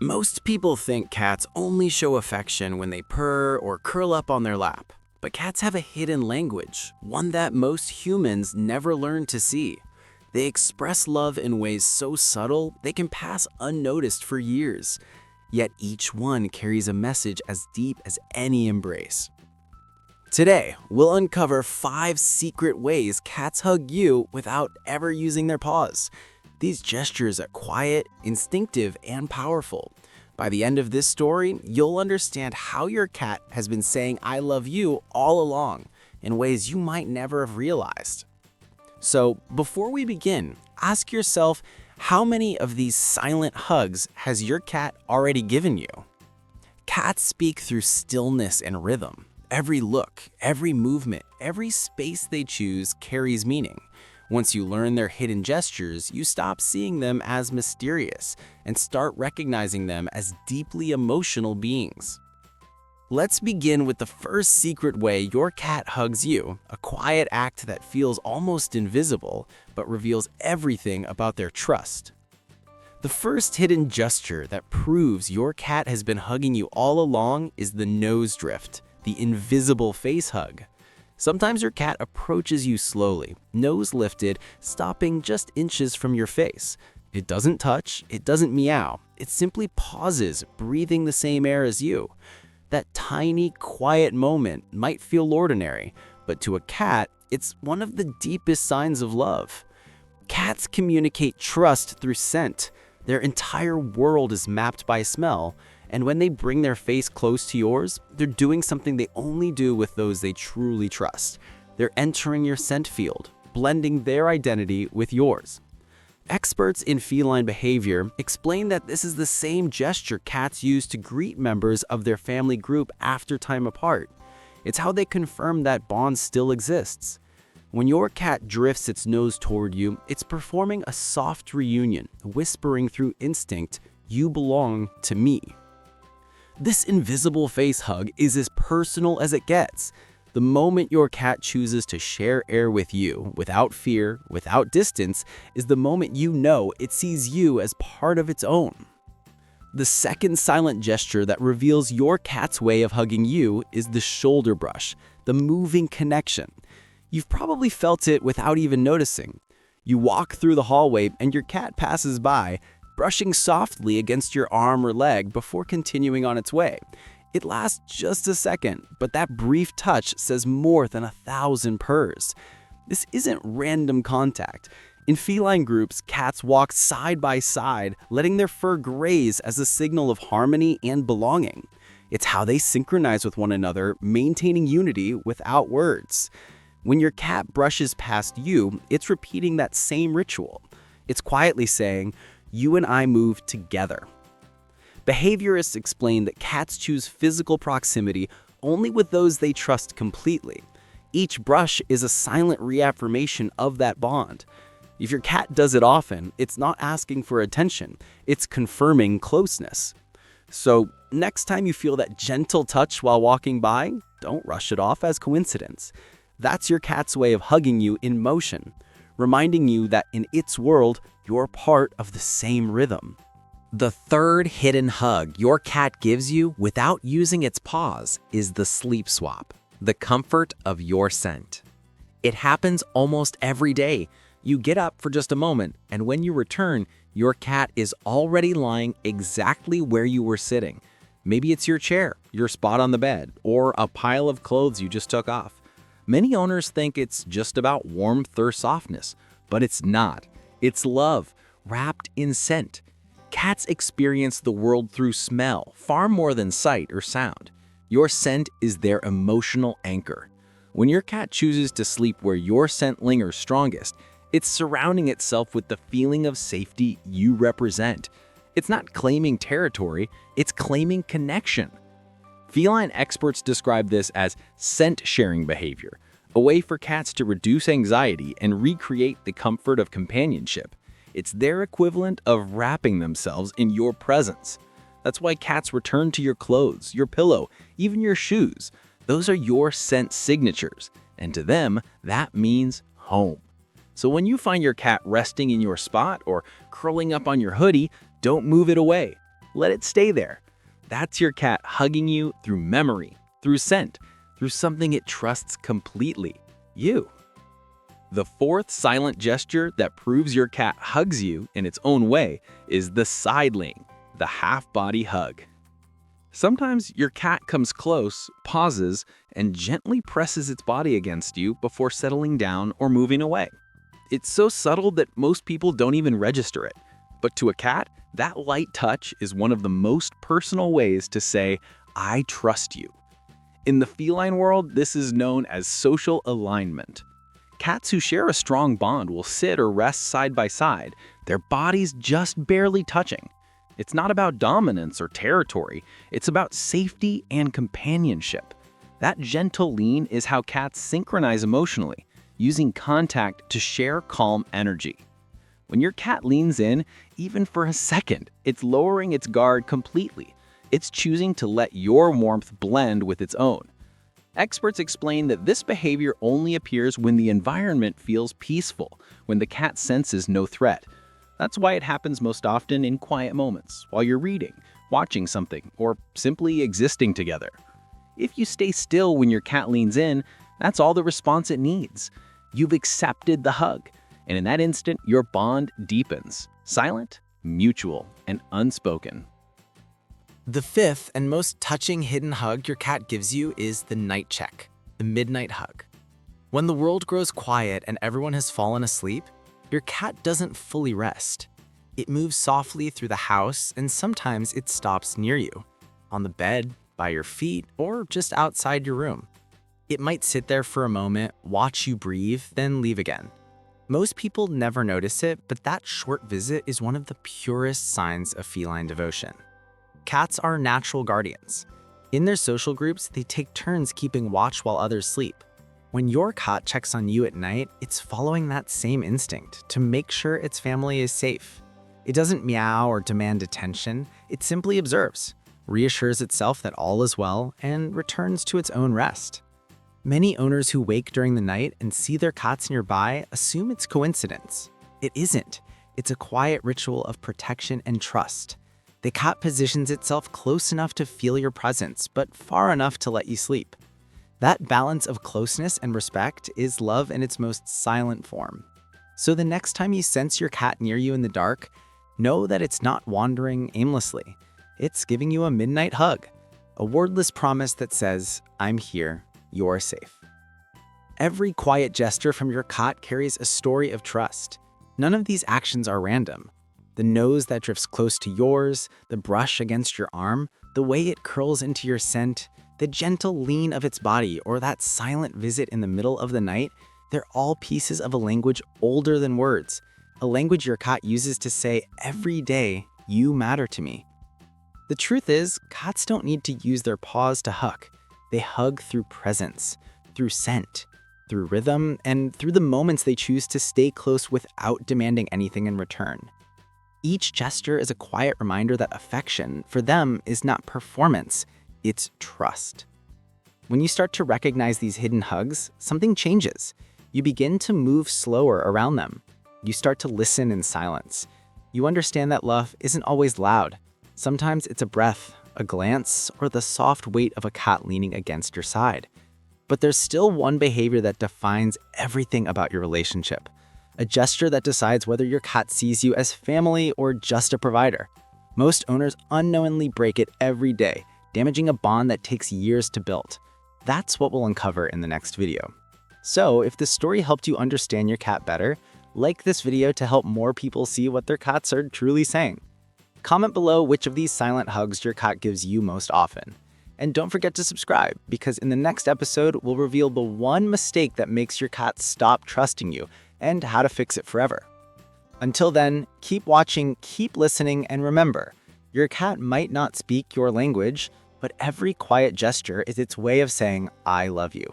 Most people think cats only show affection when they purr or curl up on their lap. But cats have a hidden language, one that most humans never learn to see. They express love in ways so subtle they can pass unnoticed for years. Yet each one carries a message as deep as any embrace. Today, we'll uncover 5 secret ways cats hug you without ever using their paws. These gestures are quiet, instinctive, and powerful. By the end of this story, you'll understand how your cat has been saying "I love you" all along, in ways you might never have realized. So, before we begin, ask yourself, how many of these silent hugs has your cat already given you? Cats speak through stillness and rhythm. Every look, every movement, every space they choose carries meaning. Once you learn their hidden gestures, you stop seeing them as mysterious and start recognizing them as deeply emotional beings. Let's begin with the first secret way your cat hugs you, a quiet act that feels almost invisible but reveals everything about their trust. The first hidden gesture that proves your cat has been hugging you all along is the nose drift, the invisible face hug. Sometimes your cat approaches you slowly, nose lifted, stopping just inches from your face. It doesn't touch, it doesn't meow, it simply pauses, breathing the same air as you. That tiny, quiet moment might feel ordinary, but to a cat, it's one of the deepest signs of love. Cats communicate trust through scent. Their entire world is mapped by smell, and when they bring their face close to yours, they're doing something they only do with those they truly trust. They're entering your scent field, blending their identity with yours. Experts in feline behavior explain that this is the same gesture cats use to greet members of their family group after time apart. It's how they confirm that bond still exists. When your cat drifts its nose toward you, it's performing a soft reunion, whispering through instinct, "You belong to me." This invisible face hug is as personal as it gets. The moment your cat chooses to share air with you, without fear, without distance, is the moment you know it sees you as part of its own. The second silent gesture that reveals your cat's way of hugging you is the shoulder brush, the moving connection. You've probably felt it without even noticing. You walk through the hallway and your cat passes by, brushing softly against your arm or leg before continuing on its way. It lasts just a second, but that brief touch says more than 1,000 purrs. This isn't random contact. In feline groups, cats walk side by side, letting their fur graze as a signal of harmony and belonging. It's how they synchronize with one another, maintaining unity without words. When your cat brushes past you, it's repeating that same ritual. It's quietly saying, "You and I move together." Behaviorists explain that cats choose physical proximity only with those they trust completely. Each brush is a silent reaffirmation of that bond. If your cat does it often, it's not asking for attention, it's confirming closeness. So, next time you feel that gentle touch while walking by, don't rush it off as coincidence. That's your cat's way of hugging you in motion, reminding you that in its world, you're part of the same rhythm. The third hidden hug your cat gives you without using its paws is the sleep swap, the comfort of your scent. It happens almost every day. You get up for just a moment, and when you return, your cat is already lying exactly where you were sitting. Maybe it's your chair, your spot on the bed, or a pile of clothes you just took off. Many owners think it's just about warmth or softness, but it's not. It's love, wrapped in scent. Cats experience the world through smell, far more than sight or sound. Your scent is their emotional anchor. When your cat chooses to sleep where your scent lingers strongest, it's surrounding itself with the feeling of safety you represent. It's not claiming territory, it's claiming connection. Feline experts describe this as scent-sharing behavior, a way for cats to reduce anxiety and recreate the comfort of companionship. It's their equivalent of wrapping themselves in your presence. That's why cats return to your clothes, your pillow, even your shoes. Those are your scent signatures, and to them, that means home. So when you find your cat resting in your spot or curling up on your hoodie, don't move it away. let it stay there. That's your cat hugging you through memory, through scent, through something it trusts completely, you. The fourth silent gesture that proves your cat hugs you in its own way is the sidling, the half-body hug. Sometimes your cat comes close, pauses, and gently presses its body against you before settling down or moving away. It's so subtle that most people don't even register it. But to a cat, that light touch is one of the most personal ways to say, "I trust you." In the feline world, this is known as social alignment. Cats who share a strong bond will sit or rest side by side, their bodies just barely touching. It's not about dominance or territory, it's about safety and companionship. That gentle lean is how cats synchronize emotionally, using contact to share calm energy. When your cat leans in, even for a second, it's lowering its guard completely. It's choosing to let your warmth blend with its own. Experts explain that this behavior only appears when the environment feels peaceful, when the cat senses no threat. That's why it happens most often in quiet moments, while you're reading, watching something, or simply existing together. If you stay still when your cat leans in, that's all the response it needs. You've accepted the hug, and in that instant, your bond deepens. Silent, mutual, and unspoken. The fifth and most touching hidden hug your cat gives you is the night check, the midnight hug. When the world grows quiet and everyone has fallen asleep, your cat doesn't fully rest. It moves softly through the house, and sometimes it stops near you, on the bed, by your feet, or just outside your room. It might sit there for a moment, watch you breathe, then leave again. Most people never notice it, but that short visit is one of the purest signs of feline devotion. Cats are natural guardians. In their social groups, they take turns keeping watch while others sleep. When your cat checks on you at night, it's following that same instinct to make sure its family is safe. It doesn't meow or demand attention, it simply observes, reassures itself that all is well, and returns to its own rest. Many owners who wake during the night and see their cats nearby assume it's coincidence. It isn't. It's a quiet ritual of protection and trust. The cat positions itself close enough to feel your presence, but far enough to let you sleep. That balance of closeness and respect is love in its most silent form. So the next time you sense your cat near you in the dark, know that it's not wandering aimlessly. It's giving you a midnight hug, a wordless promise that says, "I'm here, you're safe." Every quiet gesture from your cat carries a story of trust. None of these actions are random. The nose that drifts close to yours, the brush against your arm, the way it curls into your scent, the gentle lean of its body, or that silent visit in the middle of the night, they're all pieces of a language older than words, a language your cat uses to say, "Every day, you matter to me." The truth is, cats don't need to use their paws to hug. They hug through presence, through scent, through rhythm, and through the moments they choose to stay close without demanding anything in return. Each gesture is a quiet reminder that affection, for them, is not performance, it's trust. When you start to recognize these hidden hugs, something changes. You begin to move slower around them. You start to listen in silence. You understand that love isn't always loud. Sometimes it's a breath, a glance, or the soft weight of a cat leaning against your side. But there's still one behavior that defines everything about your relationship. A gesture that decides whether your cat sees you as family or just a provider. Most owners unknowingly break it every day, damaging a bond that takes years to build. That's what we'll uncover in the next video. So, if this story helped you understand your cat better, like this video to help more people see what their cats are truly saying. Comment below which of these silent hugs your cat gives you most often. And don't forget to subscribe, because in the next episode, we'll reveal the one mistake that makes your cat stop trusting you and how to fix it forever. Until then, keep watching, keep listening, and remember, your cat might not speak your language, but every quiet gesture is its way of saying, "I love you."